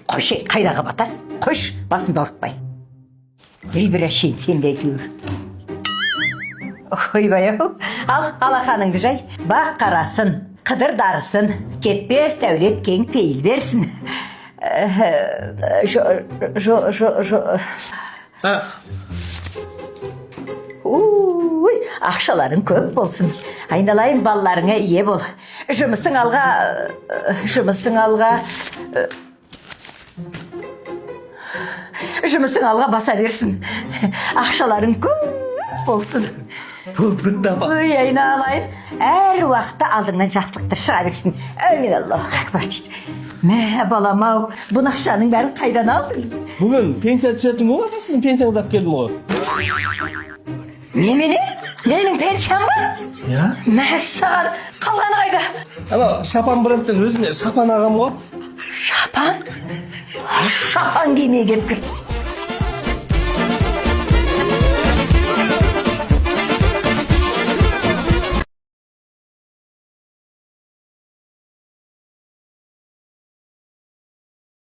Қойшы, қайдағы бата? Қойш, басымды ауыртпай. Бір әшейін сен де әйтеуір. Ойбай-ау, ал алақаныңды жай, бақ қарасын, қыдыр дарысын, кетпес дәулет кең пейіл берсін. Ой, ақшаларың көп болсын. Айналайын балаларыңа ие бол. Жұмысың алға баса берсін. Ақшаларың көп болсын. Ой, айналайын. Әр уақытта алдыңнан жақсылықты шыға берсін. Әмин, Аллаху акбар дейді. Мә, балам-ау, бұны ақшаның бәрін қайдан алдың? Бүгін пенсия түсетін ғой, сіздің пенсияңызды алып келдім ғой. Немене? Менің пенсиям бар? Иә? Мә, саған қалғаны қайда? Ана Шапан брендтен өзіме Шапан ағам ғой. Шапан? Шапан кимей келіп кір.